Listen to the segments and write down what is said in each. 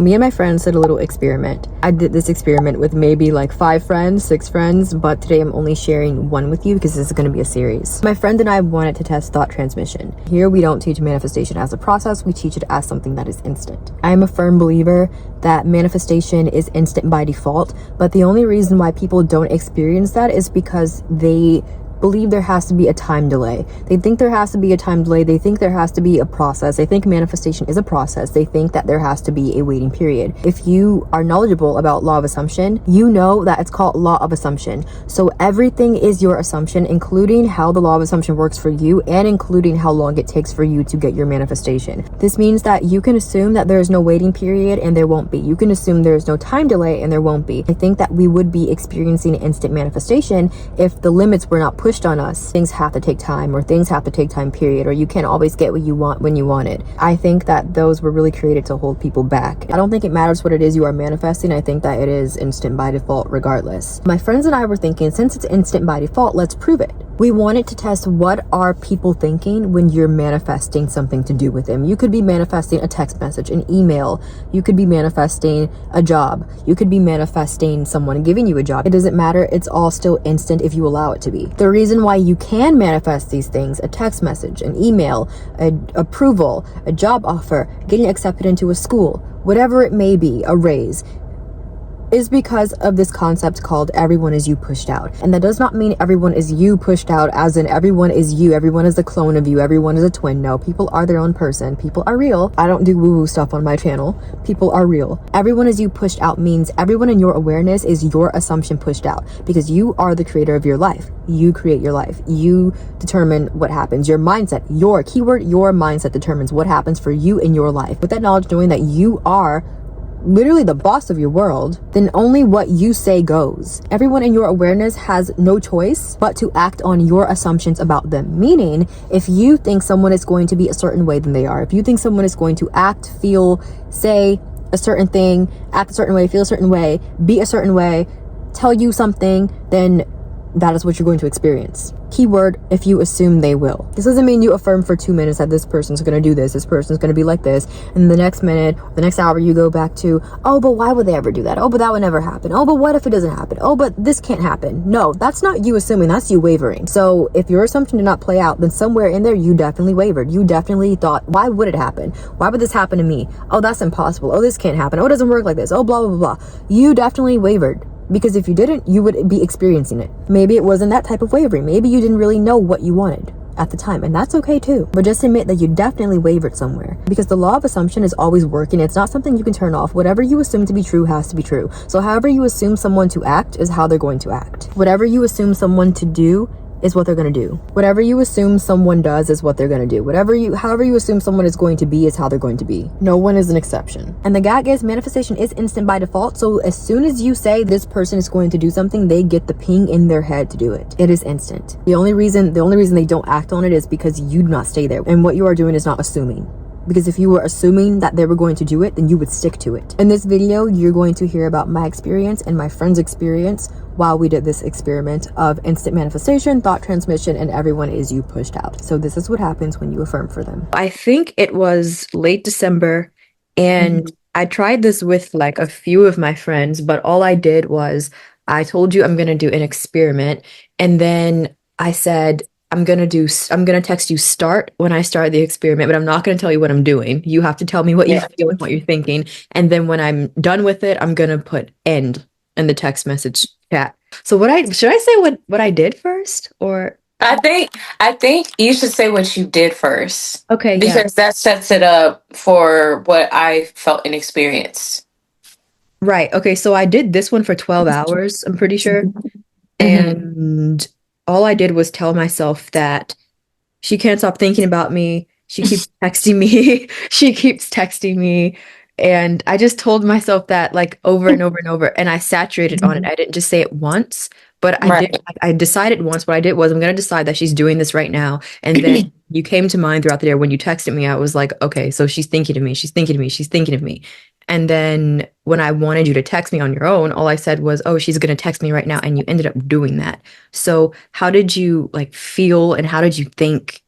Me and my friends did a little experiment. I did this experiment with maybe like 5 friends, 6 friends, but today I'm only sharing one with you because this is going to be a series. My friend and I wanted to test thought transmission. Here we don't teach manifestation as a process, we teach it as something that is instant. I am a firm believer that manifestation is instant by default, but the only reason why people don't experience that is because they believe there has to be a time delay. They think there has to be a time delay. They think there has to be a process. They think manifestation is a process. They think that there has to be a waiting period. If you are knowledgeable about law of assumption, you know that it's called law of assumption. So everything is your assumption, including how the law of assumption works for you and including how long it takes for you to get your manifestation. This means that you can assume that there is no waiting period and there won't be. You can assume there is no time delay and there won't be. I think that we would be experiencing instant manifestation if the limits were not pushed on us. Things have to take time, or things have to take time, period, or you can't always get what you want when you want it. I think that those were really created to hold people back. I don't think it matters what it is you are manifesting. I think that it is instant by default regardless. My friends and I were thinking, since it's instant by default, let's prove it. We wanted to test what are people thinking when you're manifesting something to do with them. You could be manifesting a text message, an email. You could be manifesting a job. You could be manifesting someone giving you a job. It doesn't matter. It's all still instant if you allow it to be. The reason why you can manifest these things, a text message, an email, an approval, a job offer, getting accepted into a school, whatever it may be, a raise, is because of this concept called everyone is you pushed out. And that does not mean everyone is you pushed out as in everyone is you, everyone is a clone of you, everyone is a twin. No, people are their own person. People are real. I don't do woo-woo stuff on my channel. People are real. Everyone is you pushed out means everyone in your awareness is your assumption pushed out, because you are the creator of your life. You create your life. You determine what happens. Your mindset, your keyword, your mindset determines what happens for you in your life. With that knowledge, knowing that you are literally the boss of your world, then only what you say goes. Everyone in your awareness has no choice but to act on your assumptions about them. Meaning, if you think someone is going to be a certain way, then they are. If you think someone is going to act, feel, say a certain thing, act a certain way, feel a certain way, be a certain way, tell you something, then that is what you're going to experience. Keyword, if you assume they will. This doesn't mean you affirm for 2 minutes that this person's going to do this person's going to be like this, and the next minute, the next hour, you go back to, oh, but why would they ever do that? Oh, but that would never happen. Oh, but what if it doesn't happen? Oh, but this can't happen. No, that's not you assuming, that's you wavering. So if your assumption did not play out, then somewhere in there, you definitely wavered. You definitely thought, why would it happen? Why would this happen to me? Oh, that's impossible. Oh, this can't happen. Oh, it doesn't work like this. Oh, blah, blah, blah, blah. You definitely wavered. Because if you didn't, you would be experiencing it. Maybe it wasn't that type of wavering. Maybe you didn't really know what you wanted at the time, and that's okay too. But just admit that you definitely wavered somewhere, because the law of assumption is always working. It's not something you can turn off. Whatever you assume to be true has to be true. So however you assume someone to act is how they're going to act. Whatever you assume someone to do is what they're going to do. Whatever you assume someone does is what they're going to do. However you assume someone is going to be is how they're going to be. No one is an exception. And the gag is, manifestation is instant by default. So as soon as you say this person is going to do something, they get the ping in their head to do it. It is instant. The only reason they don't act on it is because you do not stay there. And what you are doing is not assuming. Because if you were assuming that they were going to do it, then you would stick to it. In this video, you're going to hear about my experience and my friend's experience while we did this experiment of instant manifestation, thought transmission, and everyone is you pushed out. So this is what happens when you affirm for them. I think it was late December, and I tried this with like a few of my friends, but all I did was I told you I'm going to do an experiment, and then I said, I'm going to text you start when I start the experiment, but I'm not going to tell you what I'm doing. You have to tell me what you feel and what you're thinking. And then when I'm done with it, I'm going to put end in the text message chat. So should I say what I did first, or? I think you should say what you did first. Okay. Because that sets it up for what I felt and experienced. Right. Okay. So I did this one for 12 hours, I'm pretty sure. And all I did was tell myself that she can't stop thinking about me. She keeps texting me. She keeps texting me. And I just told myself that like over and over and over. And I saturated on it. I didn't just say it once, but I decided once. What I did was, I'm going to decide that she's doing this right now. And then you came to mind throughout the day. When you texted me, I was like, okay, so she's thinking of me. She's thinking of me. She's thinking of me. And then when I wanted you to text me on your own, all I said was, oh, she's going to text me right now. And you ended up doing that. So how did you like feel, and how did you think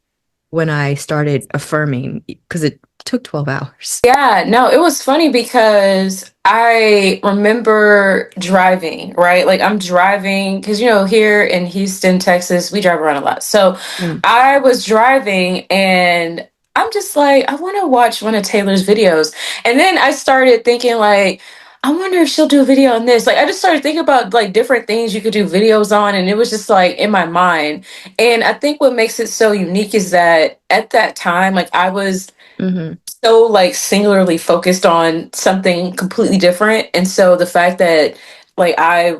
when I started affirming? Because took 12 hours. Yeah, no, it was funny because I remember driving, right? Like I'm driving because here in Houston, Texas, we drive around a lot. So Mm. I was driving and I'm just like, I want to watch one of Taylor's videos. And then I started thinking like, I wonder if she'll do a video on this. Like I just started thinking about like different things you could do videos on, and it was just like in my mind. And I think what makes it so unique is that at that time, like I was Hmm. so like singularly focused on something completely different, and so the fact that like I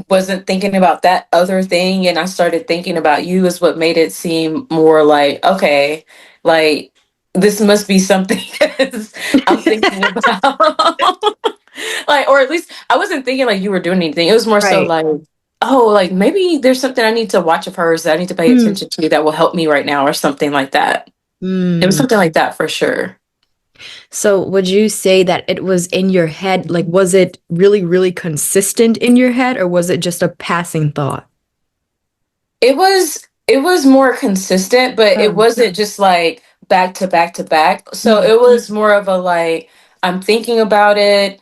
wasn't thinking about that other thing and I started thinking about you is what made it seem more like, okay, like this must be something I'm thinking about. Like, or at least I wasn't thinking like you were doing anything. It was more so Right. like, oh, like maybe there's something I need to watch of hers that I need to pay Mm. attention to that will help me right now, or something like that. It was Mm. something like that for sure. So would you say that it was in your head? Like, was it really, really consistent in your head, or was it just a passing thought? It was more consistent, but it Oh. wasn't just like back to back to back. So Mm. it was more of a like I'm thinking about it,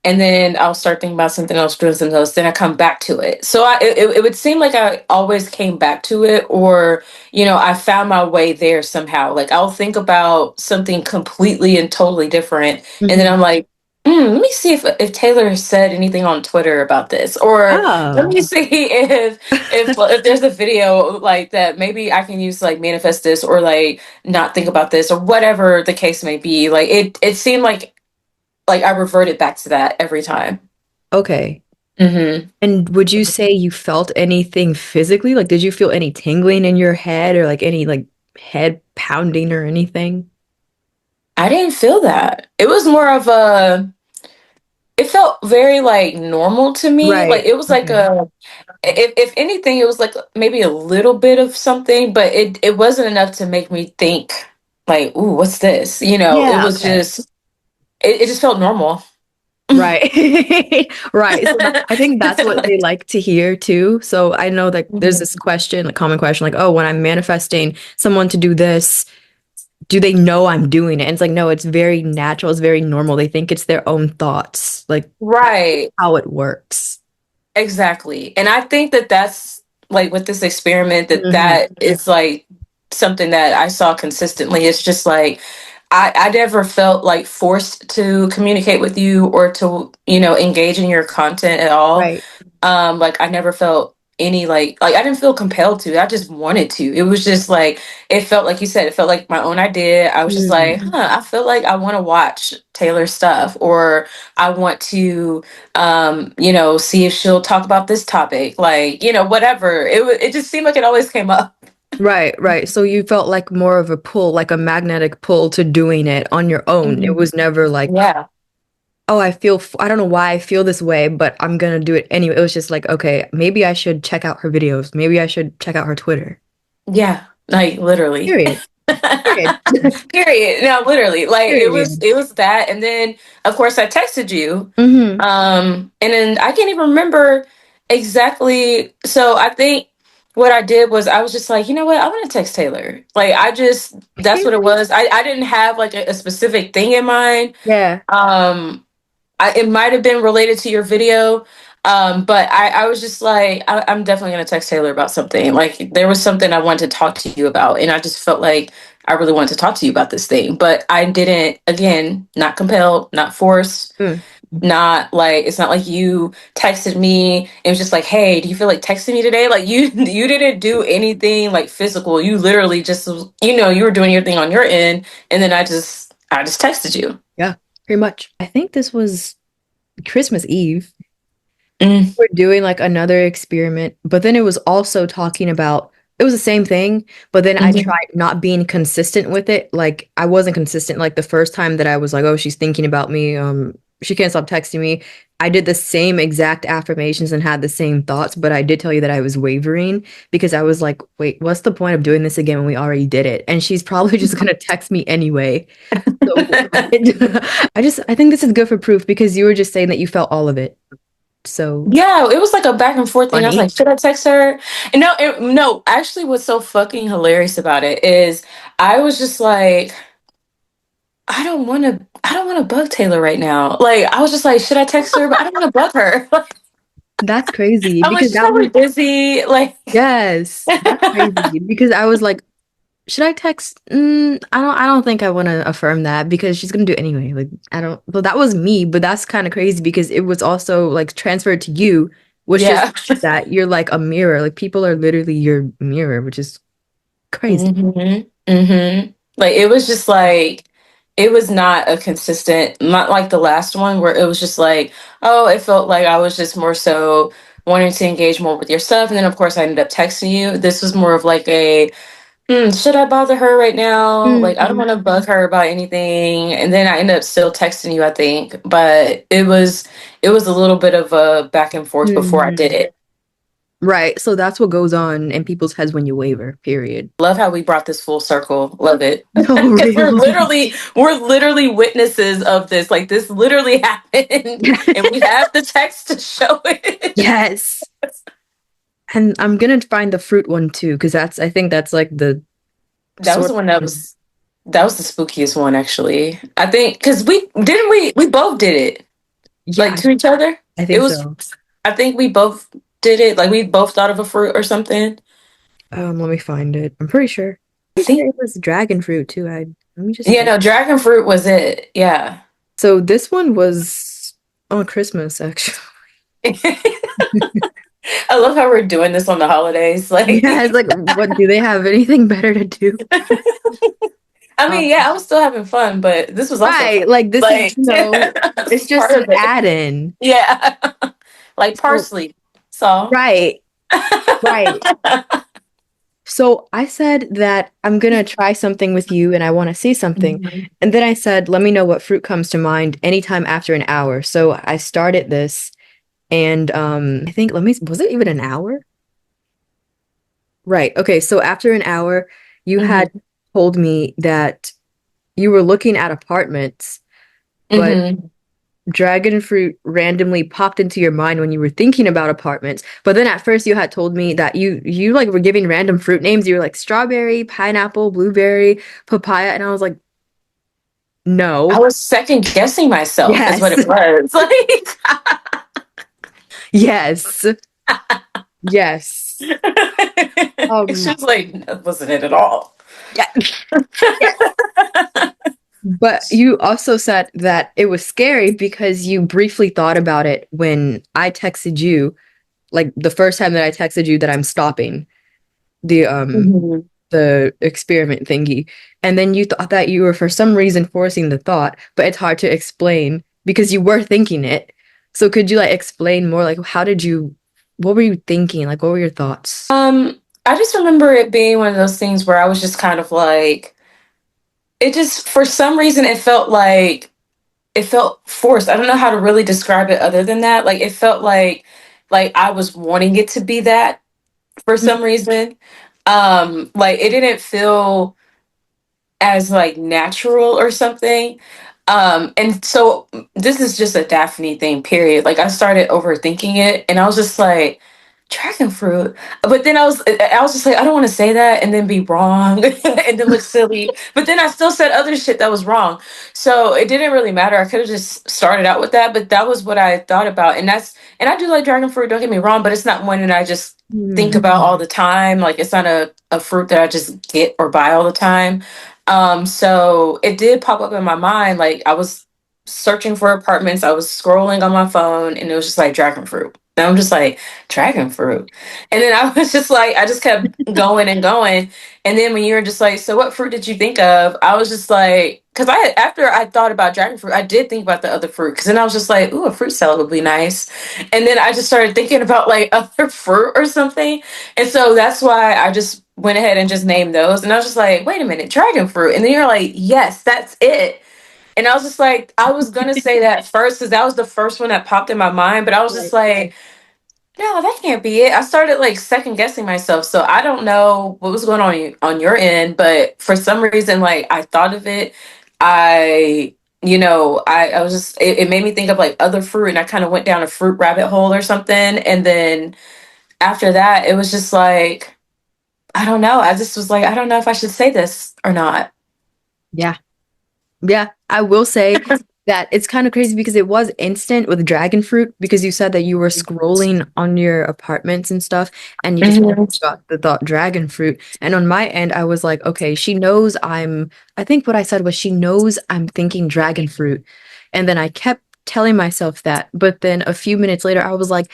and then I'll start thinking about something else, doing something else. Then I come back to it. So it would seem like I always came back to it, or I found my way there somehow. Like I'll think about something completely and totally different, and then Hmm. I'm like, let me see if Taylor said anything on Twitter about this, or let Oh. me see if there's a video like that. Maybe I can use to, like manifest this, or like not think about this, or whatever the case may be. Like it seemed like I reverted back to that every time. Okay. Hmm. And would you say you felt anything physically? Like, did you feel any tingling in your head or like any like head pounding or anything? I didn't feel that. It was more of a, it felt very like normal to me. Like Right. it was like Okay. a, if anything, it was like maybe a little bit of something, but it wasn't enough to make me think like, ooh, what's this? It Yeah, was okay. just, it just felt normal. Right. Right. So that, I think that's what they like to hear too. So I know that there's this question, a common question, like, oh, when I'm manifesting someone to do this, do they know I'm doing it? And it's like, no, it's very natural. It's very normal. They think it's their own thoughts. Like that's Right. how it works. Exactly. And I think that that's like with this experiment, Hmm. that is like something that I saw consistently. It's just like I never felt like forced to communicate with you or to, engage in your content at all. Right. Like I never felt any like I didn't feel compelled to. I just wanted to. It was just like it felt like you said, it felt like my own idea. I was just like, Mm. I feel like I want to watch Taylor's stuff, or I want to see if she'll talk about this topic. Like, whatever. It just seemed like it always came up. Right, right. So you felt like more of a pull, like a magnetic pull to doing it on your own. It Mhm. was never like, Yeah. oh, I don't know why I feel this way, but I'm gonna do it anyway. It was just like, okay, maybe I should check out her videos. Maybe I should check out her Twitter. Yeah. Like literally. Period. Period. Period. No, literally. Like it was Period. it was that. And then of course I texted you. Hmm. And then I can't even remember exactly. So I think what I did was I was just like, you know what, I want to text Taylor. Like that's what it was. I didn't have like a specific thing in mind. Yeah. Um it might have been related to your video. But I was just like, I'm definitely going to text Taylor about something. Like, there was something I wanted to talk to you about. And I just felt like I really wanted to talk to you about this thing. But I didn't, again, not compelled, not forced, Mm. not like, it's not like you texted me. It was just like, hey, do you feel like texting me today? Like, you didn't do anything like physical. You literally just, you were doing your thing on your end. And then I just texted you. Yeah, pretty much. I think this was Christmas Eve. Mm, We're doing like another experiment, but then it was also talking about it was the same thing, but then I mhm. tried not being consistent with it. Like I wasn't consistent. Like the first time that I was like, oh, she's thinking about me. She can't stop texting me. I did the same exact affirmations and had the same thoughts, but I did tell you that I was wavering because I was like, wait, what's the point of doing this again when we already did it? And she's probably just gonna text me anyway. So I think this is good for proof because you were just saying that you felt all of it. So Yeah, it was like a back and forth thing. I was like, funny. should I text her? And no, actually, what's so fucking hilarious about it is I was just like, I don't want to bug Taylor right now. Like, I was just like, should I text her? But I don't want to bug her. That's crazy I'm like, because she's that probably was, busy. Like, yes, that's crazy because I was like, should I text? I don't think I want to affirm that because she's gonna do it anyway. Like, I don't, well, that was me, but that's kind of crazy because it was also like transferred to you, which just yeah. means that you're like a mirror. Like, people are literally your mirror, which is crazy. Like, it was just like, it was not a consistent, not like the last one where it was just like, oh, it felt like I was just more so wanting to engage more with your stuff. And then, of course, I ended up texting you. This was more of like a, should I bother her right now? Like, I don't Mhm. want to bug her about anything. And then I ended up still texting you, I think. But it was a little bit of a back and forth before I did Mhm. it. Right. So that's what goes on in people's heads when you waver, period. Love how we brought this full circle. Love it. No, Because really. we're literally witnesses of this. Like, this literally happened and we have the text to show it. Yes. And I'm gonna find the fruit one too, because I think that's like the That was sort the one that was the spookiest one, actually. I think because we both did it, yeah, like, to each other. I It think was, so. I think we both did it. Like, we both thought of a fruit or something. Let me find it. I'm pretty sure. I Pretty sure think, it was dragon fruit too. Let me just yeah, type. no, dragon fruit was it. Yeah. So this one was on Christmas, actually. I love how we're doing this on the holidays. Like, Yeah, it's like, what do they have anything better to do? I mean, Um, yeah, I was still having fun, but this was also fun. right, like this is, Like, this it's is just part an of it. add-in. Yeah. Like So, parsley. So, right, right. So I said that I'm gonna try something with you and I want to see something. Mhm. And then I said, let me know what fruit comes to mind anytime after an hour. So I started this and I think was it even an hour? Right. Okay. So after an hour, you had Mhm. told me that you were looking at apartments, but Mhm. dragon fruit randomly popped into your mind when you were thinking about apartments. But then at first you had told me that you like were giving random fruit names. You were like strawberry, pineapple, blueberry, papaya, and I was like, I no. was second guessing myself, is what Yes. it was. Like, Yes. Yes. she Um was like, that wasn't it at all. yeah. Yes. But you also said that it was scary because you briefly thought about it when I texted you, like the first time that I texted you that I'm stopping the um Mhm. the experiment thingy. And then you thought that you were for some reason forcing the thought, but it's hard to explain because you were thinking it. So could you like explain more like what were you thinking? Like what were your thoughts? I just remember it being one of those things where I was just kind of like, it just, for some reason, it felt like, it felt forced. I don't know how to really describe it other than that. Like, it felt like I was wanting it to be that for some reason. Like, it didn't feel as like natural or something. And so this is just a Daphne thing, period. Like, I started overthinking it and I was just like, dragon fruit. But then I was just like, I don't want to say that and then be wrong and then look silly. But then I still said other shit that was wrong. So it didn't really matter. I could have just started out with that, but that was what I thought about. And I do like dragon fruit, don't get me wrong, but it's not one that I just think Hmm. about all the time. Like, it's not a fruit that I just get or buy all the time. So it did pop up in my mind. Like, I was searching for apartments, I was scrolling on my phone, and it was just like dragon fruit. And I'm just like, dragon fruit. And then I was just like, I just kept going and going. And then when you were just like, so what fruit did you think of? I was just like, because after I thought about dragon fruit, I did think about the other fruit. Because then I was just like, ooh, a fruit salad would be nice. And then I just started thinking about like other fruit or something. And so that's why I just went ahead and just named those. And I was just like, wait a minute, dragon fruit. And then you're like, yes, that's it. And I was just like, I was gonna say that first because that was the first one that popped in my mind. But I was just Right. like, no, that can't be it. I started like second guessing myself. So I don't know what was going on your end, but for some reason, like, I thought of it. I, I was just, it made me think of like other fruit, and I kind of went down a fruit rabbit hole or something. And then after that, it was just like, I don't know. I just was like, I don't know if I should say this or not. Yeah. Yeah, I will say that it's kind of crazy because it was instant with dragon fruit because you said that you were scrolling on your apartments and stuff and you just Mhm. got the thought dragon fruit. And on my end, I was like, okay, she knows I think what I said was she knows I'm thinking dragon fruit. And then I kept telling myself that. But then a few minutes later, I was like,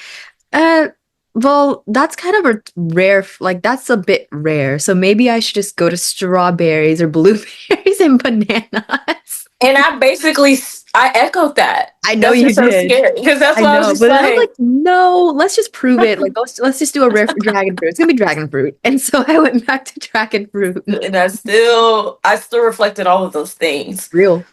uh, well, that's kind of a like that's a bit rare. So maybe I should just go to strawberries or blueberries and bananas. And I basically I echoed that. I know That's you just so did. scary because that's I what I was know, just but then I was like. like, no, let's just prove it. Like, let's just do a rare for dragon fruit. It's gonna be dragon fruit. And so I went back to dragon fruit. And I still reflected all of those things. Real,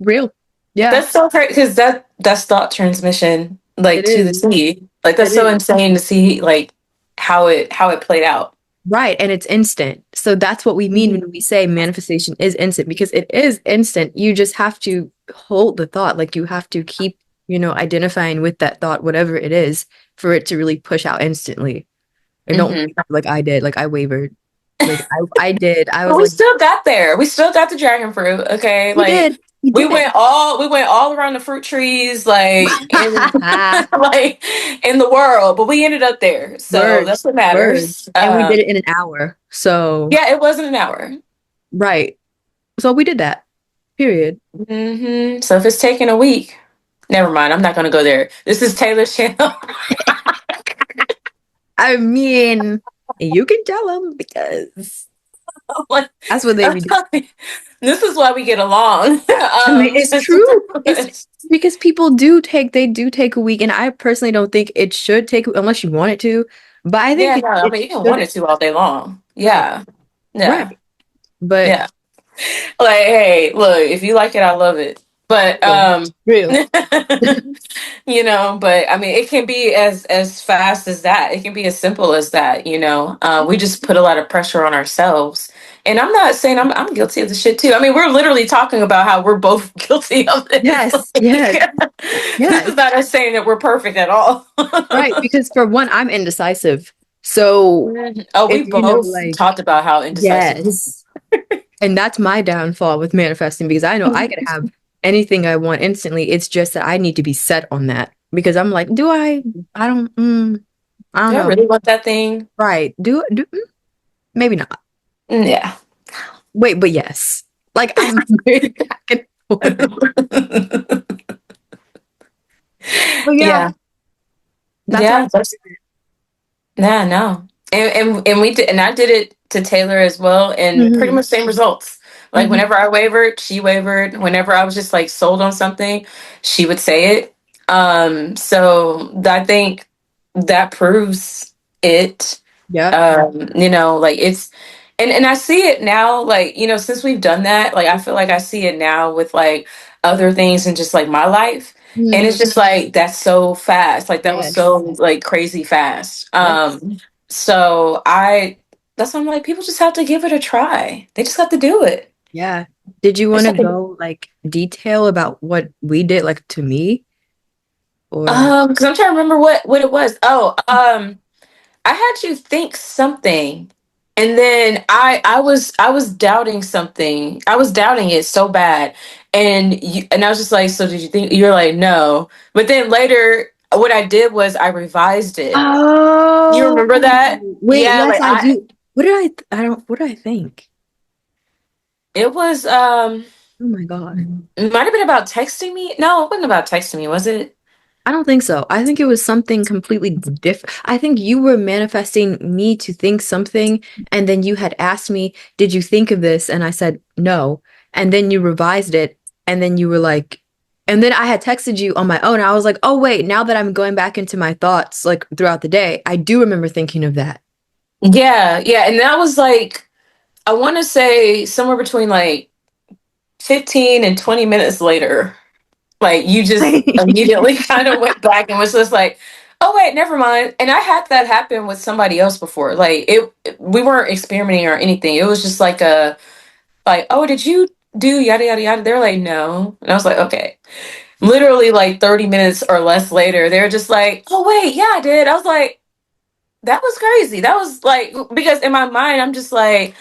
real. Yeah, That's so crazy because that's thought transmission, like it to the is. T. Like It that's so is. insane to see, like how it played out. Right, and it's instant. So that's what we mean when we say manifestation is instant because it is instant. You just have to hold the thought, like you have to keep, identifying with that thought, whatever it is, for it to really push out instantly. And don't Hmm. like I did, like I wavered. Like I did. I But was we like, still got there. We still got the dragon fruit. Okay, we like did. We did. we went all around the fruit trees, like in like in the world, but we ended up there. So Word, that's what word. matters. And we did it in an hour. So, Yeah, it wasn't an hour. right. So we did that. Period. So if it's taking a week, never mind. I'm not going to go there. This is Taylor's channel. I mean, you can tell them because Like, that's what they be doing. this is why we get along. I mean, it's true. It's because people they do take a week, and I personally don't think it should take unless you want it to. But I think Yeah, no, I it mean you can want should. it to all day long. Right, Yeah, yeah, right. But yeah. Like, hey, look, if you like it, I love it. But real, real. but I mean, it can be as fast as that. It can be as simple as that. We just put a lot of pressure on ourselves. And I'm not saying I'm guilty of the shit too. I mean, we're literally talking about how we're both guilty of this. Yes, yes, Like, this yes. is not us saying that we're perfect at all. Right, because for one, I'm indecisive. So Oh, we if both like, talked about how indecisive. yes. And that's my downfall with manifesting because I know I can have anything I want instantly. It's just that I need to be set on that because I'm like, do I? I don't Do I know. really want that thing? Right. Maybe not. Yeah. Wait, but yes. Like I'm very back and forth. But yeah, Yeah. that's why. Yeah. Yeah, no. And we did, and I did it to Taylor as well, and pretty Hmm. much same results. Like Hmm. whenever I wavered, she wavered. Whenever I was just like sold on something, she would say it. I think that proves it. Yep. Like it's and I see it now, like, since we've done that, like I feel like I see it now with like other things and just like my life. And Hmm. it's just like that's so fast. Like that was so Yes. like crazy fast. Yes. So I that's why I'm like, people just have to give it a try. They just have to do it. Yeah. Did you They want just to have to- go like detail about what we did, like to me, or? because I'm trying to remember what it was. Oh, I had you think something, and then I was doubting something. I was doubting it so bad, and I was just like, so did you think? You're like, no. But then later, what I did was I revised it. You Oh, remember that? wait, Yeah, yes, like I do. What did I don't, what did I think? it was Oh my God. it might have been about texting me. No, it wasn't about texting me, was it? I don't think so. I think it was something completely different. I think you were manifesting me to think something, and then you had asked me, "Did you think of this?" And I said, "No." And then you revised it, and then you were like, and then I had texted you on my own. I was like, "Oh wait, now that I'm going back into my thoughts like throughout the day, I do remember thinking of that." Yeah, yeah, and that was like I want to say somewhere between like 15 and 20 minutes later. Like you just immediately kind of went back and was just like, oh wait, never mind. And I had that happen with somebody else before. Like we weren't experimenting or anything. It was just like oh, did you do yada yada yada? They're like, no. And I was like, okay. Literally like 30 minutes or less later, they're just like, oh wait, yeah, I did. I was like, that was crazy. That was like because in my mind, I'm just like,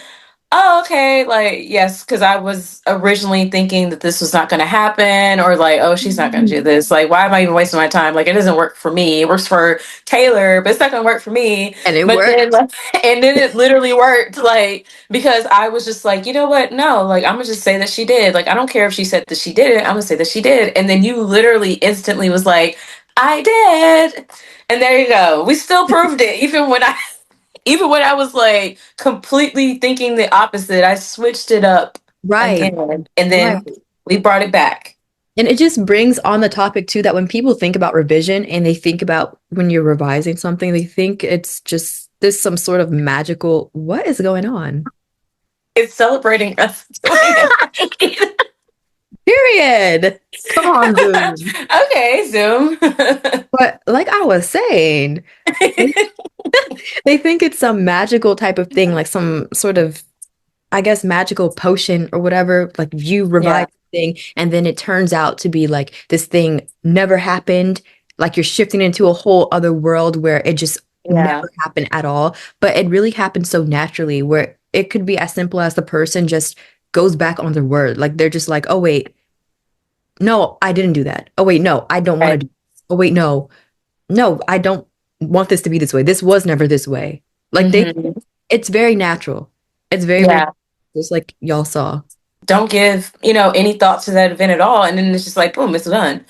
oh, okay, like, yes, because I was originally thinking that this was not going to happen, or like, oh, she's not going to do this. Like, why am I even wasting my time? Like, it doesn't work for me. It works for Taylor, but it's not going to work for me. And it But then, worked. like, and then it literally worked, like, because I was just like, you know what? No, like, I'm gonna just say that she did. Like, I don't care if she said that she didn't. I'm gonna say that she did. And then you literally instantly was like, I did. And there you go. We still proved it, even when I was like completely thinking the opposite, I switched it up Right. again, and Right. then we brought it back. And it just brings on the topic too that when people think about revision and they think about when you're revising something, they think it's just this some sort of magical, what is going on? It's celebrating us doing it. Period. Come on, Zoom. Okay, Zoom. But like I was saying, they, they think it's some magical type of thing, like some sort of, I guess, magical potion or whatever. Like you Yeah, revive the thing, and then it turns out to be like this thing never happened. Like you're shifting into a whole other world where it just yeah, never happened at all. But it really happened so naturally, where it could be as simple as the person just goes back on their word. Like they're just like, oh, wait, no, I didn't do that. Oh, wait, no, I don't want to right. do this. Oh, wait, no, no, I don't want this to be this way. This was never this way. Like Hmm. it's very natural. It's very, very, Yeah. just like y'all saw. Don't give, any thought to that event at all. And then it's just like, boom, it's done.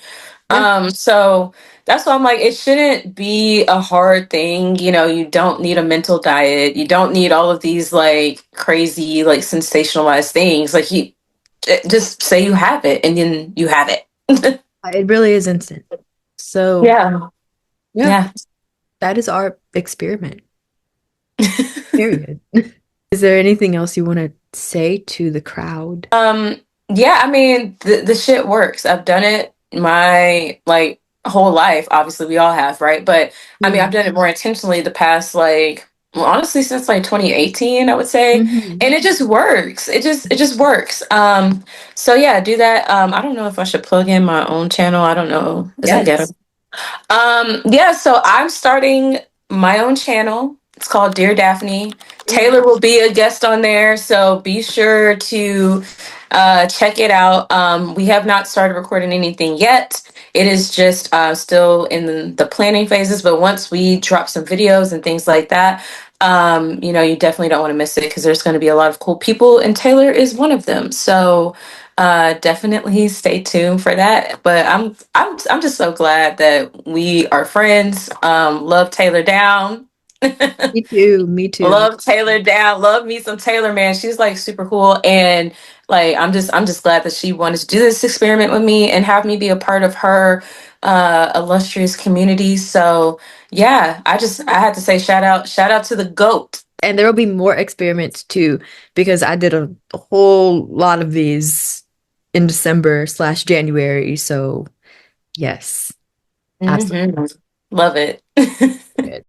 Yeah. So that's why I'm like, it shouldn't be a hard thing. You don't need a mental diet. You don't need all of these like crazy, like sensationalized things. Like you just say you have it and then you have it. It really is instant. So, Yeah. yeah, Yeah. that is our experiment. Period. Is there anything else you want to say to the crowd? Yeah, I mean, the shit works. I've done it my like whole life. Obviously, we all have, right? But I mean, I've Yeah. done it more intentionally the past like well, honestly since like 2018, I would say. Hmm. And it just works. It just works. So yeah, do that. I don't know if I should plug in my own channel. I don't know. Is that ghetto? Yes. Yeah, so I'm starting my own channel. It's called Dear Daphne. Yeah. Taylor will be a guest on there, so be sure to check it out. We have not started recording anything yet. It is just still in the planning phases, but once we drop some videos and things like that, you definitely don't want to miss it because there's going to be a lot of cool people, and Taylor is one of them. So definitely stay tuned for that. But I'm just so glad that we are friends. Love Taylor down. Me too. Me too. Love Taylor down. Love me some Taylor, man. She's like super cool, and like I'm just glad that she wanted to do this experiment with me and have me be a part of her illustrious community. So yeah, I had to say shout out to the goat. And there will be more experiments too, because I did a whole lot of these in December/January. So, yes, absolutely. Hmm. Love it. Good.